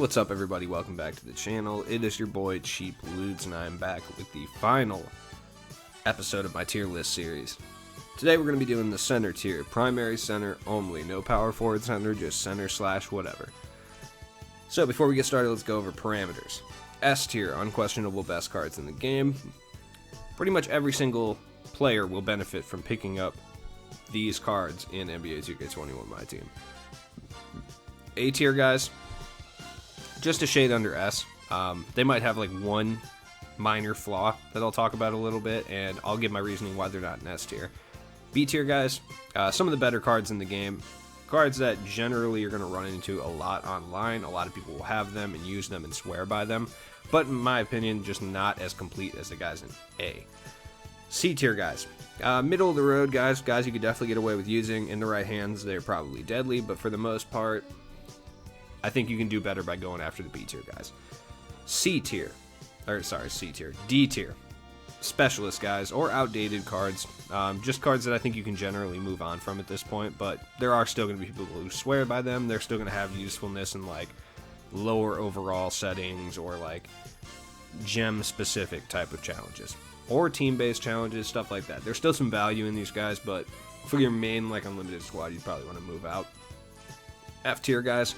What's up, everybody? Welcome back to the channel. It is your boy Cheap Ludes, and I'm back with the final episode of my tier list series. Today we're going to be doing the center tier, primary center only, no power forward center, just center slash whatever. So before we get started, let's go over parameters. S tier, unquestionable best cards in the game. Pretty much every single player will benefit from picking up these cards in NBA 2K21 My Team. A tier guys, just a shade under S. They might have like one minor flaw that I'll talk about a little bit, and I'll give my reasoning why they're not in S tier. B tier guys, some of the better cards in the game, cards that generally you're going to run into a lot online. A lot of people will have them and use them and swear by them, but in my opinion, just not as complete as the guys in A. C tier guys, middle of the road guys you could definitely get away with using. In the right hands, they're probably deadly, but for the most part, I think you can do better by going after the B tier guys. D tier, specialist guys, or outdated cards, just cards that I think you can generally move on from at this point, but there are still going to be people who swear by them. They're still going to have usefulness in like lower overall settings or like gem specific type of challenges or team-based challenges, stuff like that. There's still some value in these guys, but for your main like unlimited squad, you'd probably want to move out. F tier guys,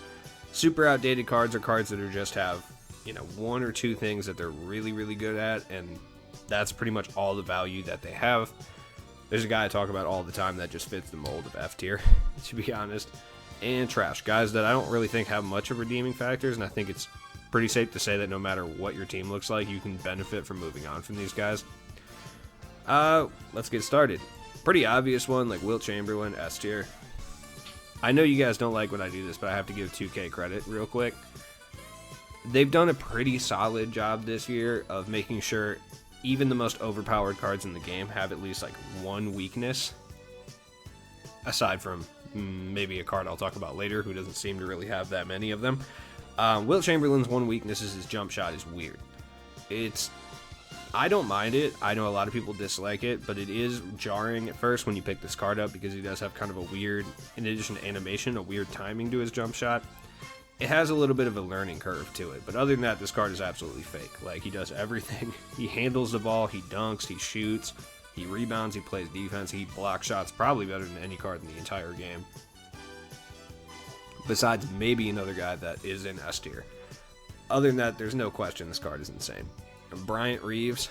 super outdated cards are cards that are just have, you know, one or two things that they're really, really good at, and that's pretty much all the value that they have. There's a guy I talk about all the time that just fits the mold of F tier, to be honest. And trash, guys that I don't really think have much of redeeming factors, and I think it's pretty safe to say that no matter what your team looks like, you can benefit from moving on from these guys. Let's get started. Pretty obvious one, like Wilt Chamberlain, S tier. I know you guys don't like when I do this, but I have to give 2K credit real quick. They've done a pretty solid job this year of making sure even the most overpowered cards in the game have at least like one weakness, aside from maybe a card I'll talk about later who doesn't seem to really have that many of them. Wilt Chamberlain's one weakness is his jump shot is weird. I don't mind it. I know a lot of people dislike it, but it is jarring at first when you pick this card up because he does have kind of a weird, in addition to animation, a weird timing to his jump shot. It has a little bit of a learning curve to it, but other than that, this card is absolutely fake. Like, he does everything. He handles the ball, he dunks, he shoots, he rebounds, he plays defense, he blocks shots probably better than any card in the entire game. Besides maybe another guy that is in S tier. Other than that, there's no question this card is insane. Bryant Reeves,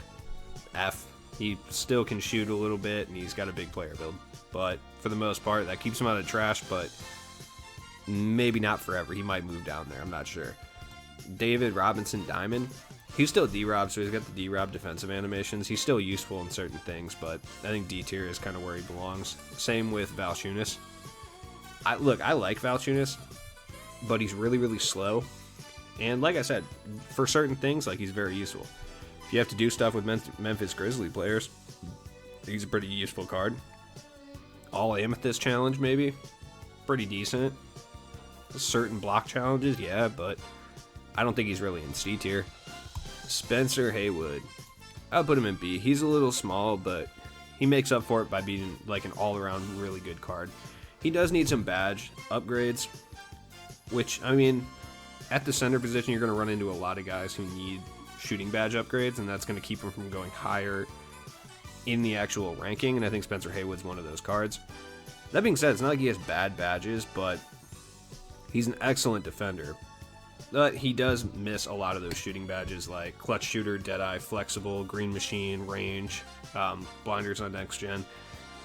F. He still can shoot a little bit, and he's got a big player build. But for the most part, that keeps him out of trash, but maybe not forever. He might move down there. I'm not sure. David Robinson Diamond. He's still D-Rob, so he's got the D-Rob defensive animations. He's still useful in certain things, but I think D tier is kind of where he belongs. Same with Valanciunas. I like Valanciunas, but he's really, really slow. And like I said, for certain things, like, he's very useful. If you have to do stuff with Memphis Grizzlies players, he's a pretty useful card. All Amethyst challenge, maybe. Pretty decent. Certain block challenges, yeah, but I don't think he's really in C tier. Spencer Haywood. I'll put him in B. He's a little small, but he makes up for it by being like an all-around really good card. He does need some badge upgrades, which, I mean, at the center position, you're going to run into a lot of guys who need shooting badge upgrades, and that's going to keep him from going higher in the actual ranking, and I think Spencer Haywood's one of those cards. That being said, it's not like he has bad badges, but he's an excellent defender. But he does miss a lot of those shooting badges like Clutch Shooter, Deadeye, Flexible, Green Machine, Range, Blinders on Next Gen.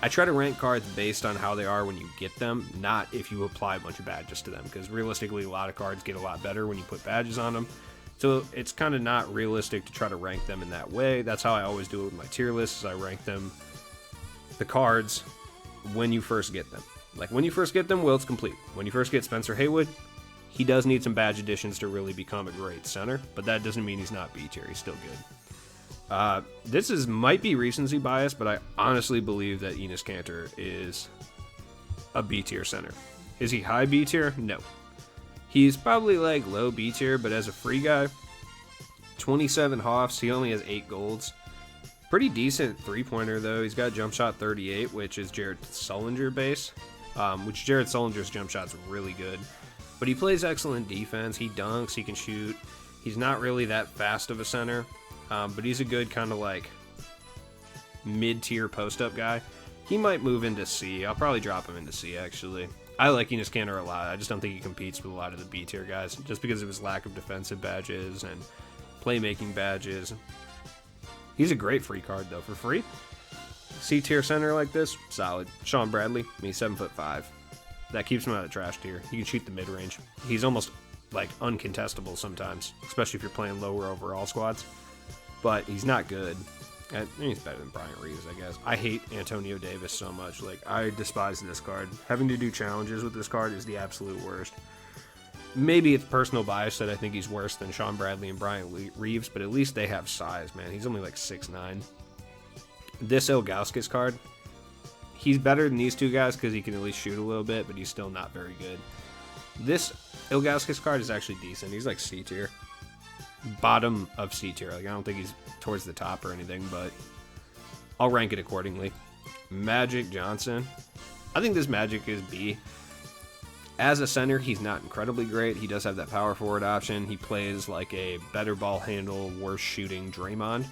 I try to rank cards based on how they are when you get them, not if you apply a bunch of badges to them, because realistically a lot of cards get a lot better when you put badges on them. So it's kind of not realistic to try to rank them in that way. That's how I always do it with my tier lists. I rank them, the cards, when you first get them. Like when you first get them, Wilt's complete. When you first get Spencer Haywood, he does need some badge additions to really become a great center, but that doesn't mean he's not B tier. He's still good. This might be recency bias, but I honestly believe that Enes Kanter is a B tier center. Is he high B tier? No. He's probably like low B tier, but as a free guy, 27 Hoffs, he only has 8 golds. Pretty decent three-pointer, though. He's got jump shot 38, which is Jared Sullinger base, which Jared Sullinger's jump shot's really good. But he plays excellent defense. He dunks. He can shoot. He's not really that fast of a center, but he's a good kind of like mid-tier post-up guy. He might move into C. I'll probably drop him into C, actually. I like Enes Kanter a lot. I just don't think he competes with a lot of the B-tier guys just because of his lack of defensive badges and playmaking badges. He's a great free card, though. For free, C-tier center like this, solid. Sean Bradley, he's 7'5". That keeps him out of trash tier. He can shoot the mid-range. He's almost like uncontestable sometimes, especially if you're playing lower overall squads. But he's not good. I mean, he's better than Bryant Reeves, I guess. I hate Antonio Davis so much. Like, I despise this card. Having to do challenges with this card is the absolute worst. Maybe it's personal bias that I think he's worse than Sean Bradley and Bryant Reeves, but at least they have size, man. He's only like 6'9". This Ilgauskas card, he's better than these two guys because he can at least shoot a little bit, but he's still not very good. This Ilgauskas card is actually decent. He's like C tier. Bottom of C tier. Like, I don't think he's towards the top or anything, but I'll rank it accordingly. Magic Johnson. I think this Magic is B. As a center, he's not incredibly great. He does have that power forward option. He plays like a better ball handle, worse shooting Draymond.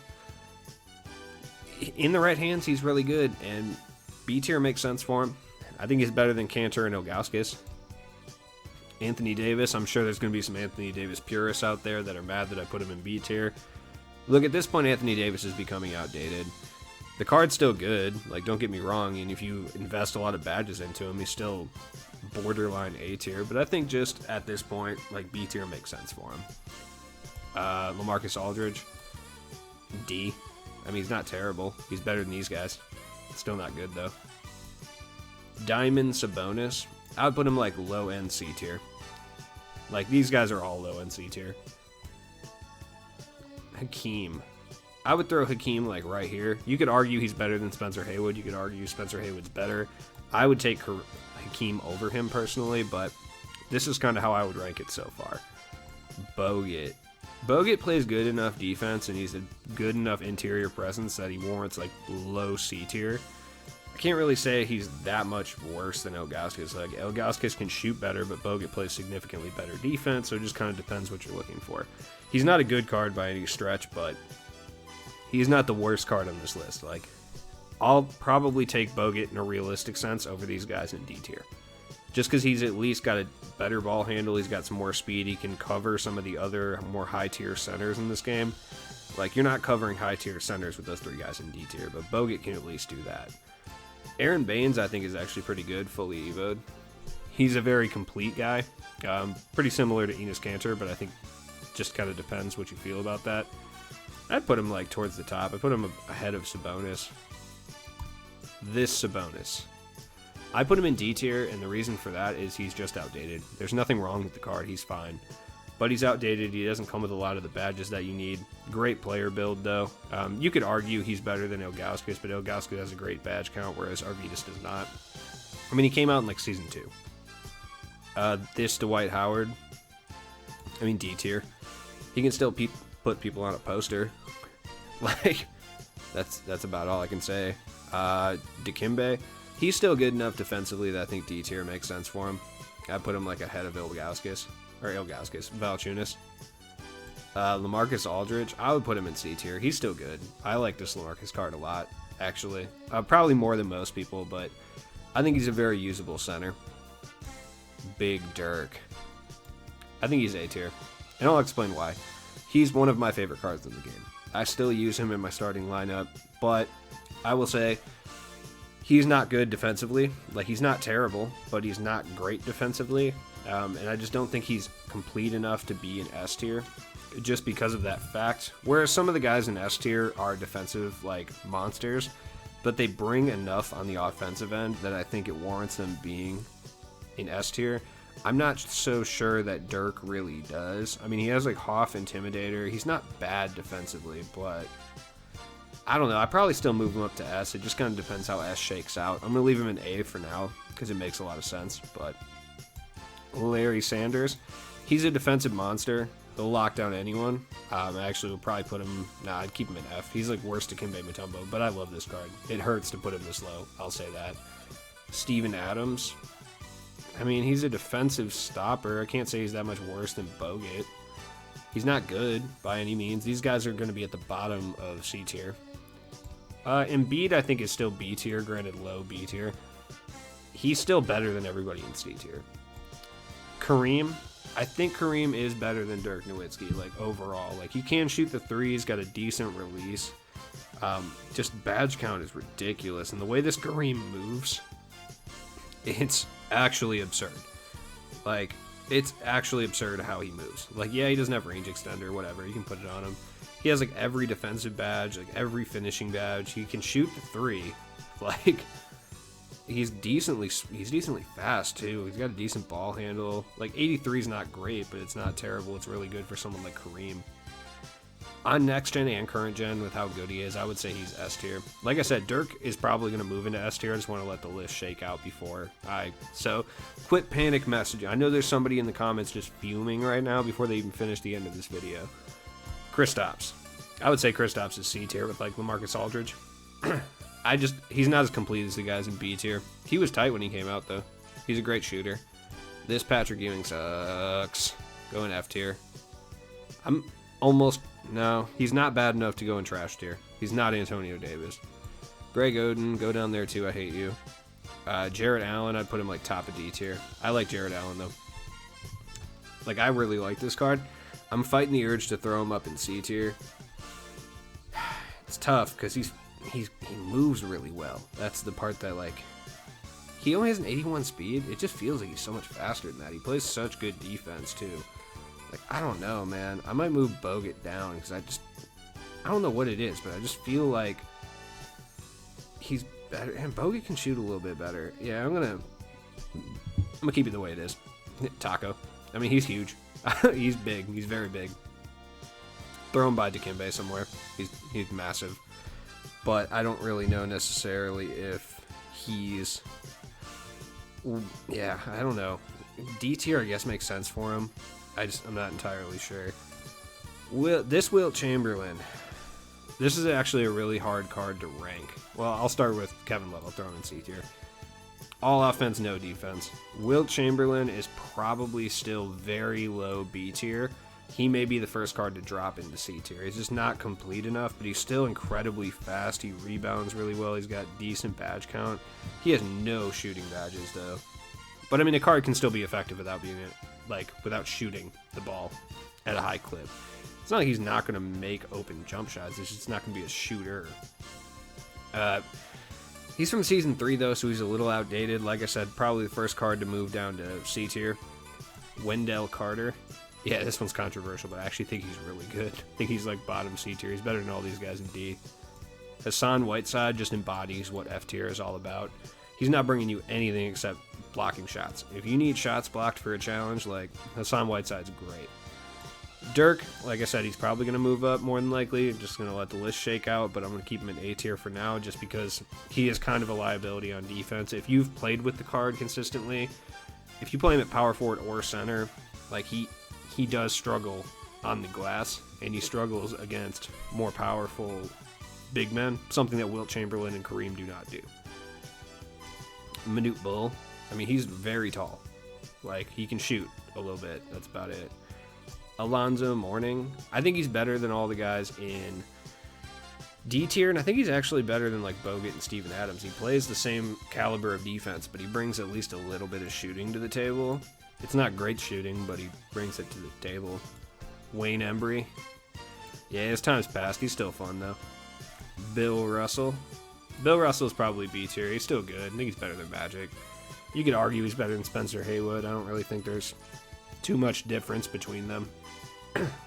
In the right hands, he's really good, and B tier makes sense for him. I think he's better than Kanter and Ilgauskas. Anthony Davis, I'm sure there's going to be some Anthony Davis purists out there that are mad that I put him in B tier. Look, at this point, Anthony Davis is becoming outdated. The card's still good, like, don't get me wrong, and if you invest a lot of badges into him, he's still borderline A tier, but I think just at this point, like, B tier makes sense for him. LaMarcus Aldridge, D. I mean, he's not terrible. He's better than these guys. Still not good, though. Diamond Sabonis, I would put him, like, low-end C tier. Like, these guys are all low-end C tier. Hakeem. I would throw Hakeem, like, right here. You could argue he's better than Spencer Haywood. You could argue Spencer Haywood's better. I would take Hakeem over him, personally, but this is kind of how I would rank it so far. Bogut. Bogut plays good enough defense, and he's a good enough interior presence that he warrants, like, low C tier. I can't really say he's that much worse than Ilgauskas. Like, Ilgauskas can shoot better, but Bogut plays significantly better defense, so it just kind of depends what you're looking for. He's not a good card by any stretch, but he's not the worst card on this list. Like, I'll probably take Bogut in a realistic sense over these guys in D tier. Just because he's at least got a better ball handle, he's got some more speed, he can cover some of the other more high-tier centers in this game. Like, you're not covering high-tier centers with those three guys in D tier, but Bogut can at least do that. Aaron Baines, I think, is actually pretty good, fully evoed. He's a very complete guy. Pretty similar to Enes Kanter, but I think just kind of depends what you feel about that. I'd put him, like, towards the top. I put him ahead of Sabonis. This Sabonis. I put him in D tier, and the reason for that is he's just outdated. There's nothing wrong with the card. He's fine. But he's outdated. He doesn't come with a lot of the badges that you need. Great player build, though. You could argue he's better than Ilgauskas, but Ilgauskas has a great badge count, whereas Arvydas does not. I mean, he came out in, like, Season 2. This Dwight Howard, I mean, D tier. He can still put people on a poster. Like, that's about all I can say. Dikembe, he's still good enough defensively that I think D tier makes sense for him. I put him, like, ahead of Valanciunas. LaMarcus Aldridge, I would put him in C tier. He's still good. I like this LaMarcus card a lot, actually. Probably more than most people, but I think he's a very usable center. Big Dirk. I think he's A tier, and I'll explain why. He's one of my favorite cards in the game. I still use him in my starting lineup, but I will say he's not good defensively. Like, he's not terrible, but he's not great defensively. And I just don't think he's complete enough to be in S tier just because of that fact. Whereas some of the guys in S tier are defensive, like, monsters, but they bring enough on the offensive end that I think it warrants them being in S tier. I'm not so sure that Dirk really does. I mean, he has, like, Hoff Intimidator. He's not bad defensively, but I don't know. I probably still move him up to S. It just kind of depends how S shakes out. I'm going to leave him in A for now because it makes a lot of sense, but Larry Sanders, he's a defensive monster. He'll lock down anyone. I actually would probably put him... Nah, I'd keep him in F. He's, like, worse to Dikembe Mutombo, but I love this card. It hurts to put him this low. I'll say that. Steven Adams. I mean, he's a defensive stopper. I can't say he's that much worse than Bogut. He's not good by any means. These guys are going to be at the bottom of C tier. Embiid, I think, is still B tier, granted low B tier. He's still better than everybody in C tier. Kareem, I think Kareem is better than Dirk Nowitzki, like, overall. Like, he can shoot the three. He's got a decent release. Just badge count is ridiculous. And the way this Kareem moves, it's actually absurd. Like, it's actually absurd how he moves. Like, yeah, he doesn't have range extender, whatever. You can put it on him. He has, like, every defensive badge, like, every finishing badge. He can shoot the three. Like, he's decently fast, too. He's got a decent ball handle. Like, 83 is not great, but it's not terrible. It's really good for someone like Kareem. On next gen and current gen, with how good he is, I would say he's S tier. Like I said, Dirk is probably going to move into S tier. I just want to let the list shake out before So, quit panic messaging. I know there's somebody in the comments just fuming right now before they even finish the end of this video. Kristaps. I would say Kristaps is C tier with, like, LaMarcus Aldridge. He's not as complete as the guys in B tier. He was tight when he came out, though. He's a great shooter. This Patrick Ewing sucks. Going F tier. No, he's not bad enough to go in trash tier. He's not Antonio Davis. Greg Oden, go down there too. I hate you. Jarrett Allen, I'd put him like top of D tier. I like Jarrett Allen though. Like, I really like this card. I'm fighting the urge to throw him up in C tier. It's tough because he moves really well. That's the part that, like, he only has an 81 speed. It just feels like he's so much faster than that. He plays such good defense too. Like, I don't know, man. I might move Bogut down because I don't know what it is, but I just feel like he's better. And Bogut can shoot a little bit better. Yeah, I'm gonna keep it the way it is. Taco. I mean, he's huge. He's big. He's very big. Throw him by Dikembe somewhere. He's massive. But I don't really know necessarily if he's... Yeah, I don't know. D tier, I guess, makes sense for him. I'm not entirely sure. Wilt Chamberlain. This is actually a really hard card to rank. Well, I'll start with Kevin Love. I'll throw him in C tier. All offense, no defense. Wilt Chamberlain is probably still very low B tier. He may be the first card to drop into C tier. He's just not complete enough, but he's still incredibly fast. He rebounds really well. He's got decent badge count. He has no shooting badges, though. But, I mean, a card can still be effective without without shooting the ball at a high clip. It's not like he's not going to make open jump shots. It's just not going to be a shooter. He's from Season 3, though, so he's a little outdated. Like I said, probably the first card to move down to C tier. Wendell Carter. Yeah, this one's controversial, but I actually think he's really good. I think he's, like, bottom C tier. He's better than all these guys in D. Hassan Whiteside just embodies what F tier is all about. He's not bringing you anything except blocking shots. If you need shots blocked for a challenge, like, Hassan Whiteside's great. Dirk, like I said, he's probably going to move up more than likely. I'm just going to let the list shake out, but I'm going to keep him in A tier for now just because he is kind of a liability on defense. If you've played with the card consistently, if you play him at power forward or center, like, he does struggle on the glass, and he struggles against more powerful big men, something that Wilt Chamberlain and Kareem do not do. Manute Bull, I mean, he's very tall. Like, he can shoot a little bit. That's about it. Alonzo Mourning, I think he's better than all the guys in D tier, and I think he's actually better than, like, Bogut and Steven Adams. He plays the same caliber of defense, but he brings at least a little bit of shooting to the table. It's not great shooting, but he brings it to the table. Wayne Embry, yeah, his time's passed. He's still fun, though. Bill Russell. Bill Russell's probably B tier. He's still good. I think he's better than Magic. You could argue he's better than Spencer Haywood. I don't really think there's too much difference between them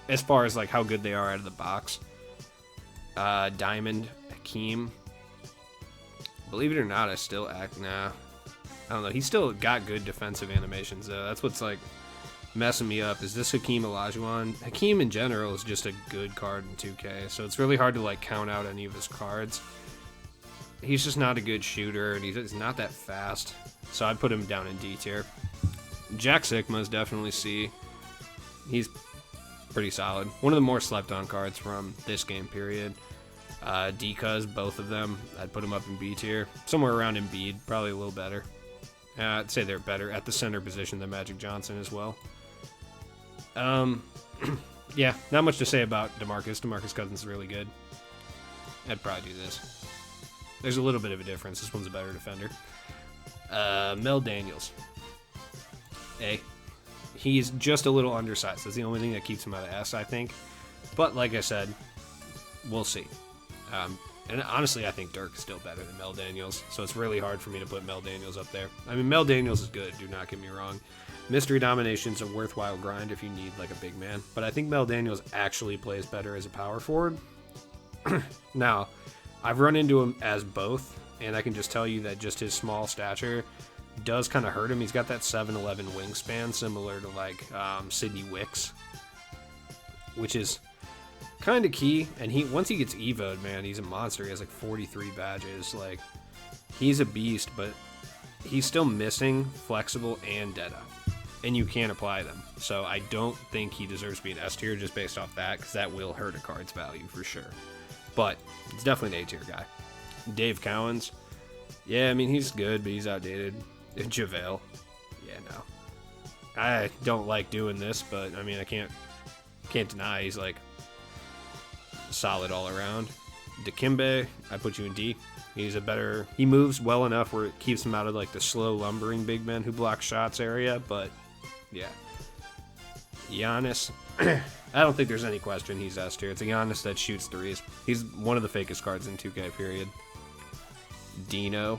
as far as, like, how good they are out of the box. Diamond, Hakeem. Believe it or not, I still nah. I don't know. He's still got good defensive animations, though. That's what's, like, messing me up. Is this Hakeem Olajuwon? Hakeem, in general, is just a good card in 2K, so it's really hard to, like, count out any of his cards. He's just not a good shooter, and he's not that fast, so I'd put him down in D tier. Jack Sikma is definitely C. He's pretty solid. One of the more slept-on cards from this game period. D-Cuz, both of them, I'd put him up in B tier. Somewhere around Embiid, probably a little better. I'd say they're better at the center position than Magic Johnson as well. Yeah, not much to say about DeMarcus. DeMarcus Cousins is really good. I'd probably do this. There's a little bit of a difference. This one's a better defender. Mel Daniels. He's just a little undersized. That's the only thing that keeps him out of S, I think. But like I said, we'll see. And honestly, I think Dirk is still better than Mel Daniels, so it's really hard for me to put Mel Daniels up there. I mean, Mel Daniels is good, do not get me wrong. Mystery domination's a worthwhile grind if you need like a big man, but I think Mel Daniels actually plays better as a power forward. Now, I've run into him as both, and I can just tell you that just his small stature does kind of hurt him. He's got that 7'11" wingspan, similar to like Sidney Wicks, which is kind of key. And once he gets evo'd, man, he's a monster. He has like 43 badges. Like, he's a beast, but he's still missing flexible and data, and you can't apply them. So I don't think he deserves to be an S tier just based off that, because that will hurt a card's value for sure. But it's definitely an A tier guy. Dave Cowens, yeah, I mean, he's good, but he's outdated. JaVale, yeah, no. I don't like doing this, but I mean, I can't deny he's like solid all around. Dikembe, I put you in D. He moves well enough where it keeps him out of like the slow lumbering big men who block shots area, but yeah. Giannis, I don't think there's any question he's S tier. It's a Giannis that shoots threes. He's one of the fakest cards in 2K, period. Dino's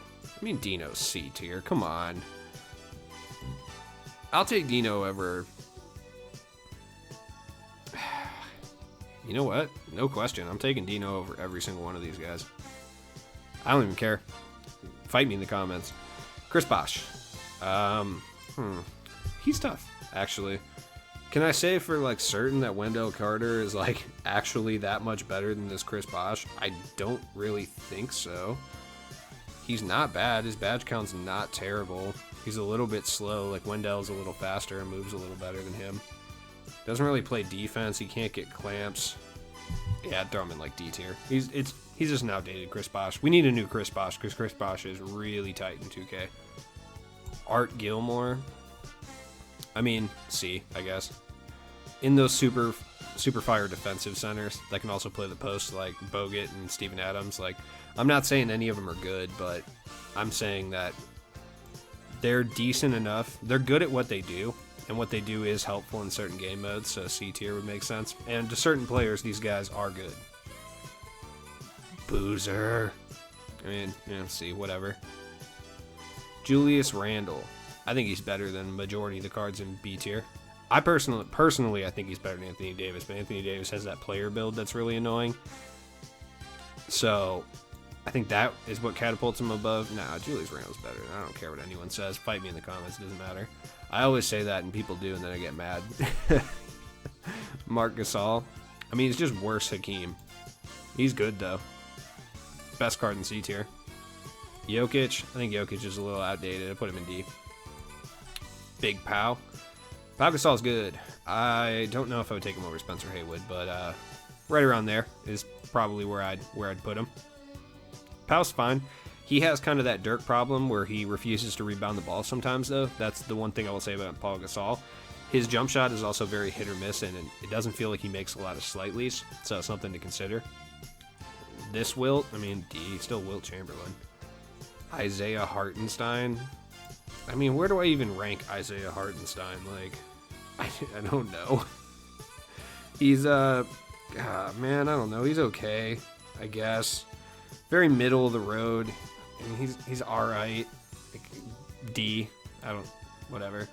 C tier. Come on. I'll take Dino over. You know what? No question. I'm taking Dino over every single one of these guys. I don't even care. Fight me in the comments. Chris Bosh. He's tough, actually. Can I say for like certain that Wendell Carter is like actually that much better than this Chris Bosh? I don't really think so. He's not bad. His badge count's not terrible. He's a little bit slow. Like, Wendell's a little faster and moves a little better than him. Doesn't really play defense. He can't get clamps. Yeah, I'd throw him in like D tier. He's just an outdated Chris Bosh. We need a new Chris Bosh because Chris Bosh is really tight in 2K. Art Gilmore. I mean, C, I guess. In those super fire defensive centers that can also play the post, like Bogut and Steven Adams. Like, I'm not saying any of them are good, but I'm saying that they're decent enough. They're good at what they do, and what they do is helpful in certain game modes, so C tier would make sense. And to certain players, these guys are good. Boozer. I mean, C, whatever. Julius Randle. I think he's better than majority of the cards in B tier. I personally, I think he's better than Anthony Davis, but Anthony Davis has that player build that's really annoying. So, I think that is what catapults him above. Nah, Julius Randle's better. I don't care what anyone says. Fight me in the comments. It doesn't matter. I always say that, and people do, and then I get mad. Marc Gasol. I mean, it's just worse Hakeem. He's good, though. Best card in C tier. Jokic. I think Jokic is a little outdated. I put him in D. Big Pau. Pau Gasol's good. I don't know if I would take him over Spencer Haywood, but right around there is probably where I'd put him. Pau's fine. He has kind of that Dirk problem where he refuses to rebound the ball sometimes, though. That's the one thing I will say about Pau Gasol. His jump shot is also very hit or miss, and it doesn't feel like he makes a lot of slightlies, so it's something to consider. This Wilt, I mean, D, still Wilt Chamberlain. Isaiah Hartenstein. I mean, where do I even rank Isaiah Hartenstein? Like, I don't know. He's, man, I don't know. He's okay, I guess. Very middle of the road. I mean, he's alright. Like, D. Whatever.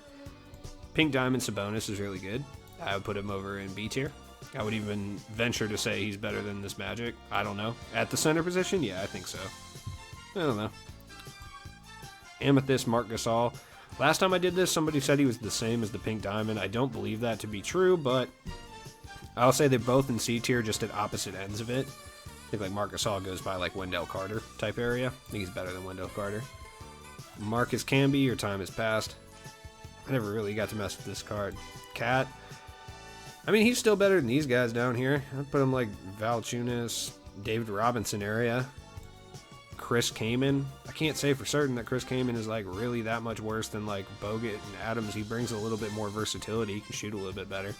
Pink Diamond Sabonis is really good. I would put him over in B tier. I would even venture to say he's better than this Magic. I don't know. At the center position? Yeah, I think so. I don't know. Amethyst, Marc Gasol. Last time I did this, somebody said he was the same as the Pink Diamond. I don't believe that to be true, but I'll say they're both in C tier, just at opposite ends of it. I think like Marc Gasol goes by like Wendell Carter type area. I think he's better than Wendell Carter. Marcus Camby, your time has passed. I never really got to mess with this card. Cat. I mean, he's still better than these guys down here. I'd put him like Valanciunas, David Robinson area. Chris Kaman. I can't say for certain that Chris Kaman is like really that much worse than like Bogut and Adams. He brings a little bit more versatility. He can shoot a little bit better.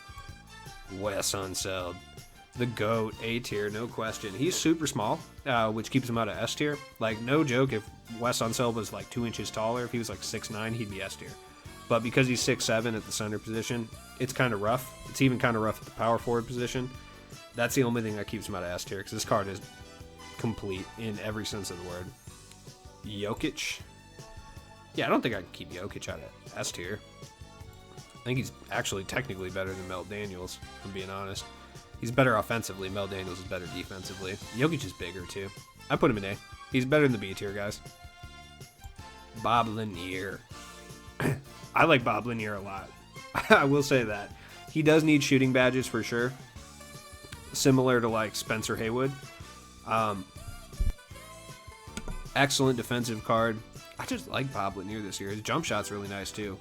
Wes Unseld, the GOAT, A tier, no question. He's super small, which keeps him out of S tier. Like, no joke, if Wes Unseld was like 2 inches taller, if he was like 6'9", he'd be S tier. But because he's 6'7" at the center position, it's kind of rough. It's even kind of rough at the power forward position. That's the only thing that keeps him out of S tier, because this card is complete in every sense of the word. Jokic. Yeah, I don't think I can keep Jokic out of S tier. I think he's actually technically better than Mel Daniels, if I'm being honest. He's better offensively. Mel Daniels is better defensively. Jokic is bigger, too. I put him in A. He's better than the B tier, guys. Bob Lanier. I like Bob Lanier a lot. I will say that. He does need shooting badges for sure. Similar to, like, Spencer Haywood. Excellent defensive card. I just like Bob Lanier this year. His jump shot's really nice, too.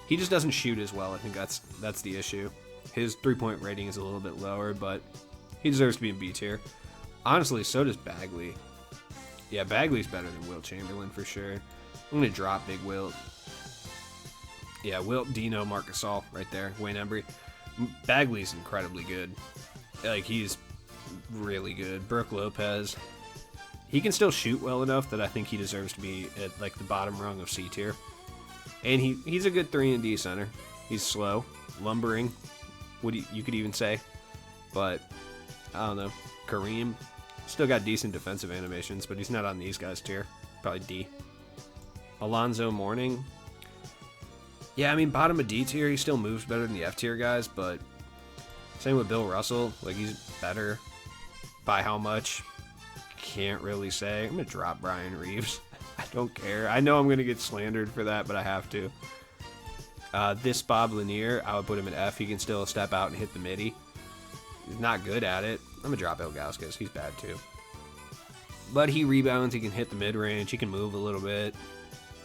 He just doesn't shoot as well. I think that's the issue. His three-point rating is a little bit lower, but he deserves to be in B tier. Honestly, so does Bagley. Yeah, Bagley's better than Wilt Chamberlain for sure. I'm going to drop Big Wilt. Yeah, Wilt, Dino, Marc Gasol right there. Wayne Embry. Bagley's incredibly good. Like, he's really good. Brook Lopez. He can still shoot well enough that I think he deserves to be at, like, the bottom rung of C tier. And he's a good 3-and-D center. He's slow, lumbering, you could even say. But, I don't know. Kareem, still got decent defensive animations, but he's not on these guys' tier. Probably D. Alonzo Mourning. Yeah, I mean, bottom of D tier, he still moves better than the F tier guys, but same with Bill Russell. Like, he's better. By how much? Can't really say. I'm going to drop Brian Reeves. I don't care. I know I'm going to get slandered for that, but I have to. This Bob Lanier, I would put him in F. He can still step out and hit the midi. He's not good at it. I'm going to drop Ilgauskas. He's bad too. But he rebounds. He can hit the mid-range. He can move a little bit.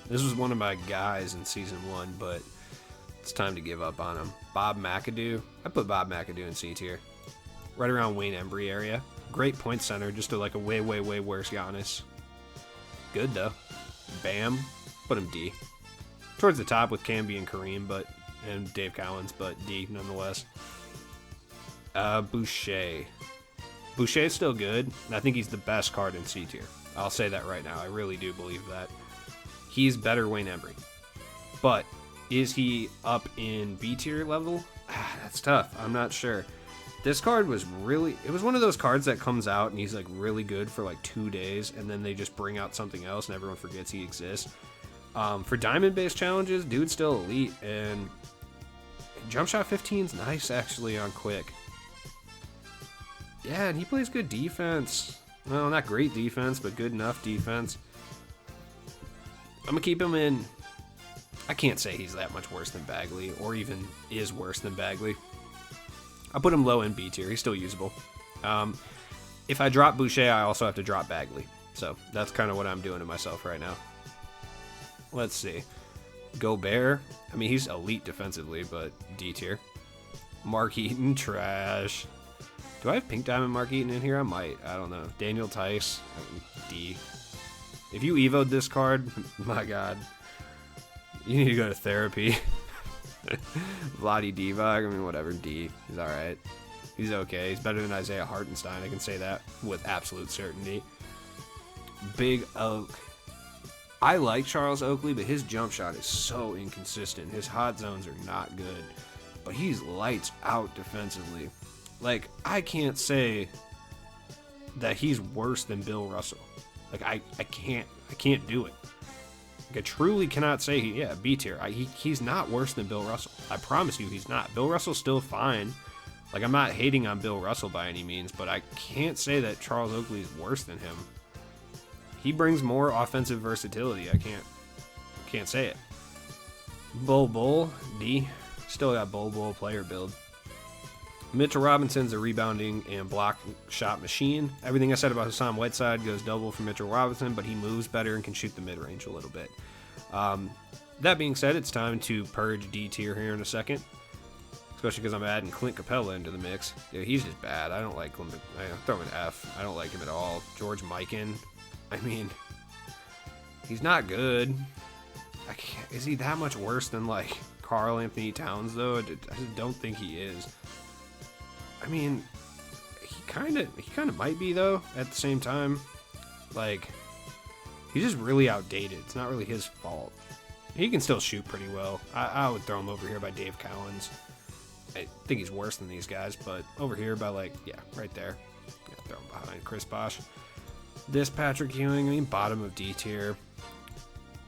This was one of my guys in Season 1, but it's time to give up on him. Bob McAdoo. I put Bob McAdoo in C tier. Right around Wayne Embry area. Great point center, just to like a way, way, way worse Giannis. Good, though. Bam. Put him D. Towards the top with Camby and Kareem, and Dave Cowens, but D nonetheless. Boucher. Boucher's still good, and I think he's the best card in C tier. I'll say that right now. I really do believe that. He's better Wayne Embry. But is he up in B tier level? That's tough. I'm not sure. This card was it was one of those cards that comes out and he's like really good for like 2 days and then they just bring out something else and everyone forgets he exists. For diamond-based challenges, dude's still elite, and jump shot 15's nice actually on quick. Yeah, and he plays good defense. Well, not great defense, but good enough defense. I'm going to keep him in. I can't say he's that much worse than Bagley, or even is worse than Bagley. I'll put him low in B tier. He's still usable. If I drop Boucher, I also have to drop Bagley. So that's kind of what I'm doing to myself right now. Let's see. Gobert. I mean, he's elite defensively, but D tier. Mark Eaton, trash. Do I have Pink Diamond Mark Eaton in here? I might. I don't know. Daniel Tice, D. If you evo'd this card, my God, you need to go to therapy. Vlade Divac, I mean, whatever, D. He's alright. He's okay. He's better than Isaiah Hartenstein. I can say that with absolute certainty. Big Oak. I like Charles Oakley, but his jump shot is so inconsistent. His hot zones are not good. But he's lights out defensively. Like, I can't say that he's worse than Bill Russell. Like, I can't do it. Like, I truly cannot say, B tier. He's not worse than Bill Russell. I promise you he's not. Bill Russell's still fine. Like, I'm not hating on Bill Russell by any means, but I can't say that Charles Oakley is worse than him. He brings more offensive versatility. I can't say it. Bull, D. Still got Bull player build. Mitchell Robinson's a rebounding and block shot machine. Everything I said about Hassan Whiteside goes double for Mitchell Robinson, but he moves better and can shoot the mid-range a little bit. That being said, it's time to purge D tier here in a second, especially because I'm adding Clint Capella into the mix. Yeah, he's just bad. I don't like Clint. I throw him an F. I don't like him at all. George Mikan. I mean, He's not good. Is he that much worse than, like, Karl Anthony Towns, though? I just don't think he is. I mean, he kind of might be, though, at the same time. Like, he's just really outdated. It's not really his fault. He can still shoot pretty well. I would throw him over here by Dave Cowens. I think he's worse than these guys, but over here by, like, yeah, right there. Yeah, throw him behind Chris Bosh. This Patrick Ewing, I mean, bottom of D tier.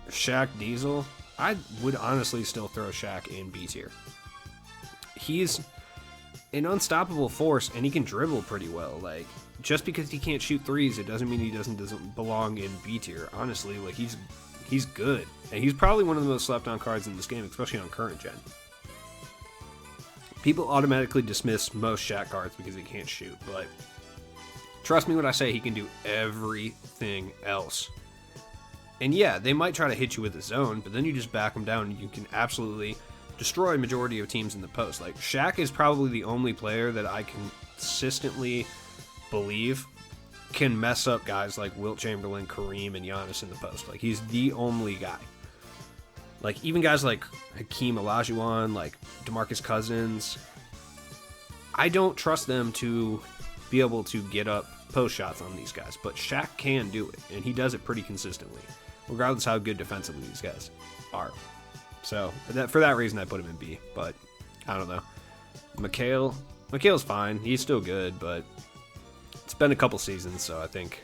Shaq Diesel, I would honestly still throw Shaq in B tier. He's an unstoppable force, and he can dribble pretty well. Like, just because he can't shoot threes, it doesn't mean he doesn't belong in B tier. Honestly, like, he's good, and he's probably one of the most slept on cards in this game, especially on current gen. People automatically dismiss most Shaq cards because he can't shoot, but trust me when I say he can do everything else. And yeah, they might try to hit you with a zone, but then you just back them down and you can absolutely destroy a majority of teams in the post. Like, Shaq is probably the only player that I consistently believe can mess up guys like Wilt Chamberlain, Kareem, and Giannis in the post. Like, he's the only guy. Like, even guys like Hakeem Olajuwon, like DeMarcus Cousins, I don't trust them to be able to get up post shots on these guys, but Shaq can do it, and he does it pretty consistently, regardless how good defensively these guys are. So for that reason, I put him in B. But I don't know. McHale's fine. He's still good, but it's been a couple seasons, so I think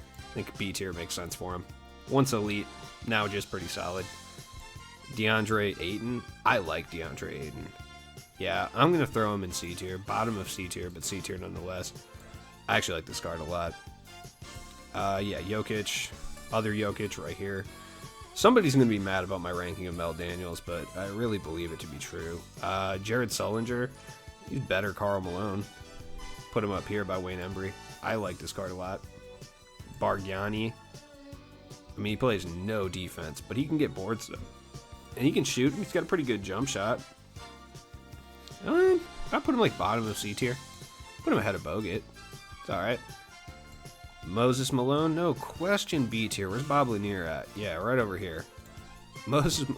B tier makes sense for him. Once elite, now just pretty solid. DeAndre Ayton, I like DeAndre Ayton. Yeah, I'm gonna throw him in C tier, bottom of C tier, but C tier nonetheless. I actually like this card a lot. Yeah, Jokic, other Jokic right here. Somebody's going to be mad about my ranking of Mel Daniels, but I really believe it to be true. Jared Sullinger, he's better Karl Malone. Put him up here by Wayne Embry. I like this card a lot. Bargnani, I mean, he plays no defense, but he can get boards, though. And he can shoot. He's got a pretty good jump shot. I put him like bottom of C tier. Put him ahead of Bogut. It's alright. Moses Malone, no question B tier. Where's Bob Lanier at? Yeah, right over here.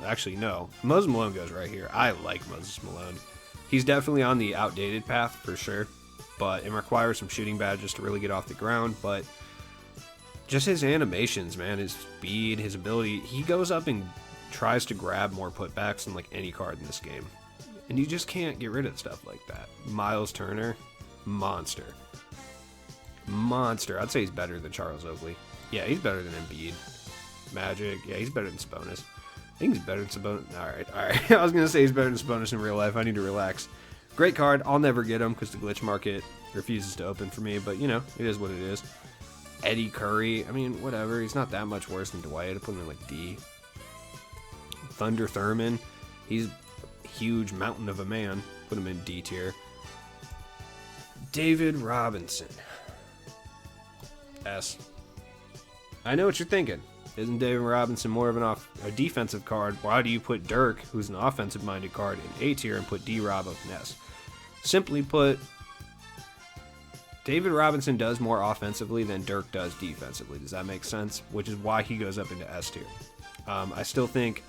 Actually, no. Moses Malone goes right here. I like Moses Malone. He's definitely on the outdated path for sure, but it requires some shooting badges to really get off the ground. But just his animations, man, his speed, his ability, he goes up and tries to grab more putbacks than like any card in this game. And you just can't get rid of stuff like that. Miles Turner, monster. Monster. I'd say he's better than Charles Oakley. Yeah, he's better than Embiid. Magic. Yeah, he's better than Sabonis. I think he's better than Sabonis. Alright. I was going to say he's better than Sabonis in real life. I need to relax. Great card. I'll never get him because the glitch market refuses to open for me. But, you know, it is what it is. Eddie Curry. I mean, whatever. He's not that much worse than Dwight. I put him in, like, D. Thunder Thurman. He's a huge mountain of a man. Put him in D tier. David Robinson. S. I know what you're thinking. Isn't David Robinson more of a defensive card? Why do you put Dirk, who's an offensive-minded card, in A tier and put D-Rob up in S? Simply put, David Robinson does more offensively than Dirk does defensively. Does that make sense? Which is why he goes up into S tier. I still think...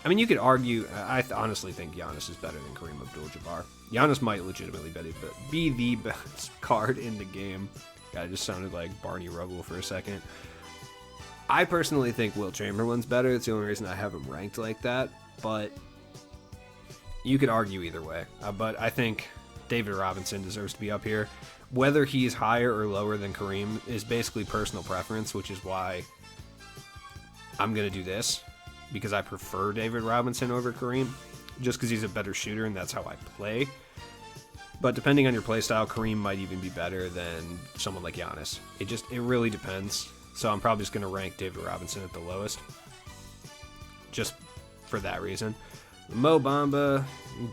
I mean, you could argue... I honestly think Giannis is better than Kareem Abdul-Jabbar. Giannis might legitimately be the best card in the game. I just sounded like Barney Rubble for a second. I personally think Wilt Chamberlain's better. It's the only reason I have him ranked like that. But you could argue either way. But I think David Robinson deserves to be up here. Whether he's higher or lower than Kareem is basically personal preference, which is why I'm going to do this. Because I prefer David Robinson over Kareem. Just because he's a better shooter and that's how I play. But depending on your playstyle, Kareem might even be better than someone like Giannis. It really depends. So I'm probably just going to rank David Robinson at the lowest. Just for that reason. Mo Bamba,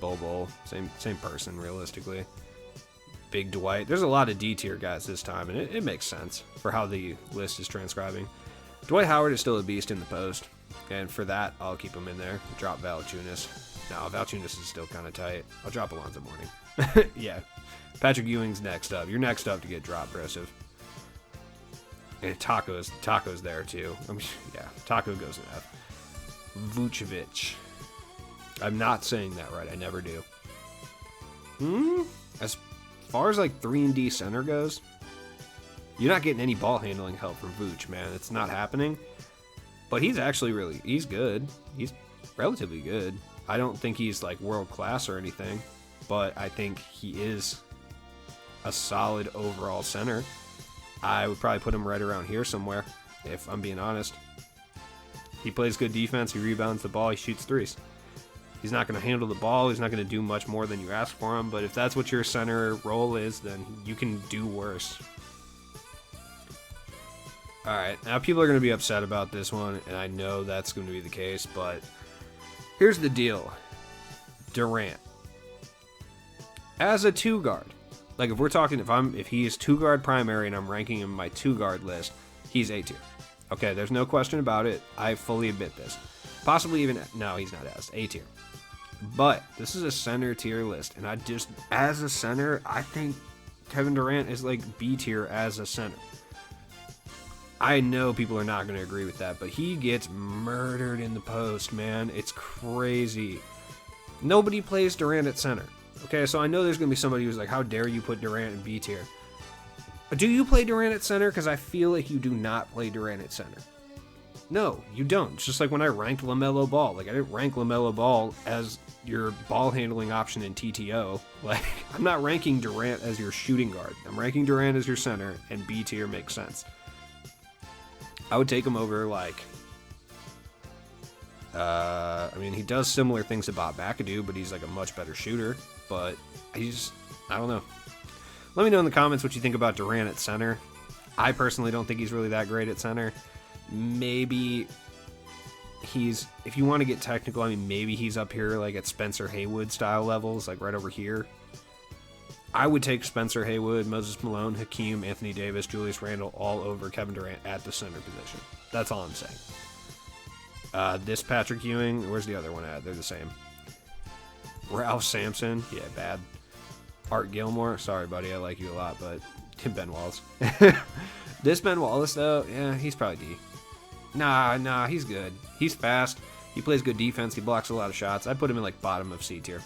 Bol, same person, realistically. Big Dwight. There's a lot of D tier guys this time, and it makes sense for how the list is transcribing. Dwight Howard is still a beast in the post, and for that, I'll keep him in there. Drop Valanciunas. No, Valanciunas is still kind of tight. I'll drop Alonzo Mourning. Yeah. Patrick Ewing's next up. You're next up to get dropped, Progressive. And Taco's there too. Yeah, Taco goes in F. Vucevic. I'm not saying that right. I never do. As far as like 3-and-D center goes, you're not getting any ball handling help from Vooch, man. It's not happening. But he's actually he's good. He's relatively good. I don't think he's like world class or anything, but I think he is a solid overall center. I would probably put him right around here somewhere, if I'm being honest. He plays good defense. He rebounds the ball. He shoots threes. He's not going to handle the ball. He's not going to do much more than you ask for him. But if that's what your center role is, then you can do worse. All right, now people are going to be upset about this one, and I know that's going to be the case, but here's the deal. Durant. As a 2-guard, like if we're talking, if he is 2-guard primary and I'm ranking him in my 2-guard list, he's A tier. Okay, there's no question about it. I fully admit this. Possibly even, no, he's not as A tier. But this is a center tier list, and as a center, I think Kevin Durant is like B tier as a center. I know people are not going to agree with that, but he gets murdered in the post, man. It's crazy. Nobody plays Durant at center. Okay, so I know there's going to be somebody who's like, how dare you put Durant in B tier? Do you play Durant at center? Because I feel like you do not play Durant at center. No, you don't. It's just like when I ranked LaMelo Ball. Like, I didn't rank LaMelo Ball as your ball handling option in TTO. Like, I'm not ranking Durant as your shooting guard. I'm ranking Durant as your center, and B tier makes sense. I would take him over, like, I mean, he does similar things to Bob McAdoo, but he's like a much better shooter. But I don't know. Let me know in the comments what you think about Durant at center. I personally don't think he's really that great at center. Maybe if you want to get technical, I mean, maybe he's up here like at Spencer Haywood style levels, like right over here. I would take Spencer Haywood, Moses Malone, Hakeem, Anthony Davis, Julius Randle all over Kevin Durant at the center position. That's all I'm saying. This Patrick Ewing, where's the other one at? They're the same. Ralph Sampson, yeah, bad. Art Gilmore, sorry buddy, I like you a lot, but Ben Wallace. This Ben Wallace though, yeah, he's probably D. Nah, he's good. He's fast. He plays good defense. He blocks a lot of shots. I put him in like bottom of C tier.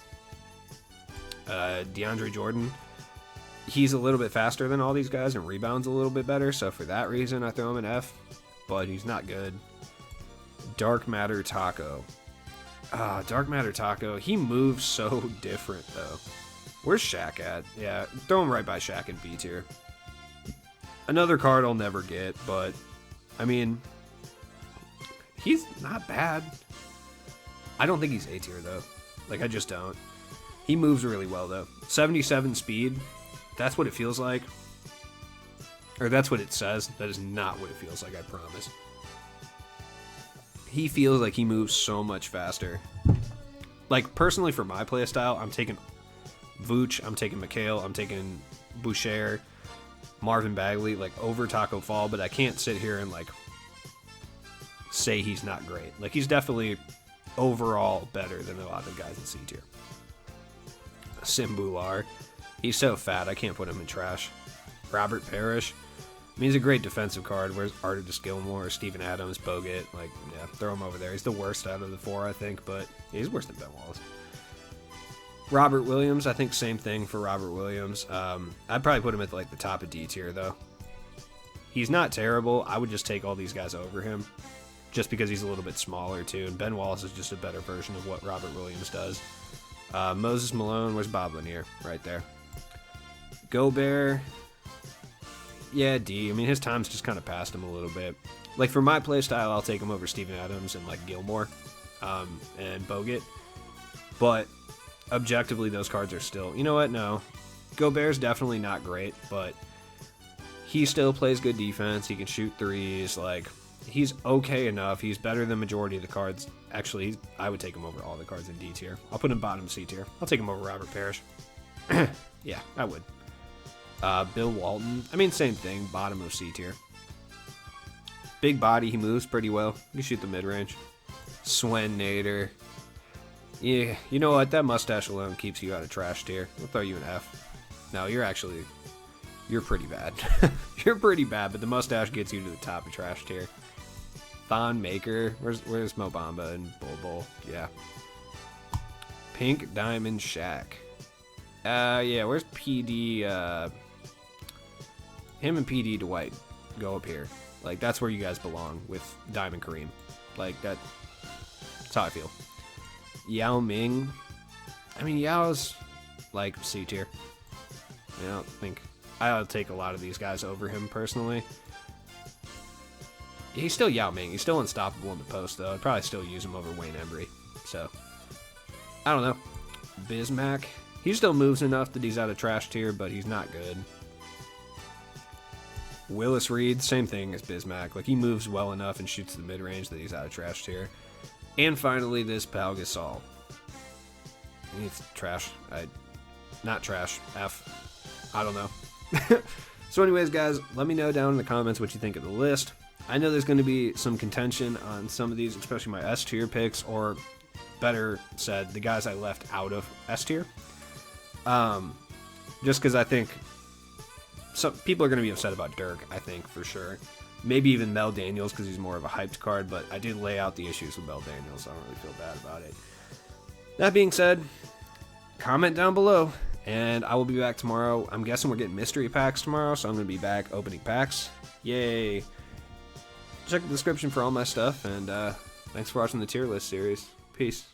DeAndre Jordan, he's a little bit faster than all these guys and rebounds a little bit better, so for that reason I throw him in F, but he's not good. Dark Matter Taco. Dark Matter Taco, he moves so different though. Where's Shaq at? Yeah, throw him right by Shaq in B tier. Another card I'll never get, but I mean, he's not bad. I don't think he's A tier though. Like, I just don't. He moves really well though. 77 speed. That's what it feels like. Or that's what it says. That is not what it feels like, I promise. He feels like he moves so much faster. Like, personally for my play style, I'm taking Vooch, I'm taking McHale, I'm taking Boucher, Marvin Bagley, like, over Taco Fall, but I can't sit here and, like, say he's not great. Like, he's definitely overall better than a lot of guys in C tier. Simbular, he's so fat, I can't put him in trash. Robert Parrish, I mean, he's a great defensive card. Where's Artis Gilmore, Steven Adams, Bogut? Like, yeah, throw him over there. He's the worst out of the four, I think, but he's worse than Ben Wallace. Robert Williams, I think same thing for Robert Williams. I'd probably put him at like the top of D tier though. He's not terrible. I would just take all these guys over him, just because he's a little bit smaller too. And Ben Wallace is just a better version of what Robert Williams does. Moses Malone, where's Bob Lanier? Right there. Gobert, yeah, D. I mean, his time's just kind of passed him a little bit. Like, for my play style, I'll take him over Steven Adams and like Gilmore and Bogut. But objectively, those cards are still, you know what? No, Gobert's definitely not great, but he still plays good defense. He can shoot threes. Like, he's okay enough. He's better than majority of the cards. Actually, I would take him over all the cards in D tier. I'll put him bottom C tier. I'll take him over Robert Parrish. Yeah, I would. Bill Walton, I mean, same thing, bottom of C tier. Big body, he moves pretty well. You shoot the mid-range. Swen Nader. Yeah, you know what? That mustache alone keeps you out of trash tier. We'll throw you an F. No, you're actually... you're pretty bad. You're pretty bad, but the mustache gets you to the top of trash tier. Thon Maker. Where's Mo Bamba and Bol? Yeah. Pink Diamond Shaq. Yeah, where's PD? Him and PD Dwight go up here. Like, that's where you guys belong with Diamond Kareem. Like, that's how I feel. Yao Ming. I mean, Yao's, like, C tier. I don't think... I'll take a lot of these guys over him, personally. He's still Yao Ming. He's still unstoppable in the post, though. I'd probably still use him over Wayne Embry. So, I don't know. Bismack. He still moves enough that he's out of trash tier, but he's not good. Willis Reed, same thing as Bismack. Like, he moves well enough and shoots the mid-range that he's out of trash tier. And finally, this Pau Gasol. It's trash. Not trash. F. I don't know. So anyways, guys, let me know down in the comments what you think of the list. I know there's going to be some contention on some of these, especially my S tier picks, or better said, the guys I left out of S tier. Just because I think some people are going to be upset about Dirk, I think, for sure. Maybe even Mel Daniels, because he's more of a hyped card, but I did lay out the issues with Mel Daniels, so I don't really feel bad about it. That being said, comment down below, and I will be back tomorrow. I'm guessing we're getting mystery packs tomorrow, so I'm going to be back opening packs. Yay! Check the description for all my stuff, and thanks for watching the tier list series. Peace.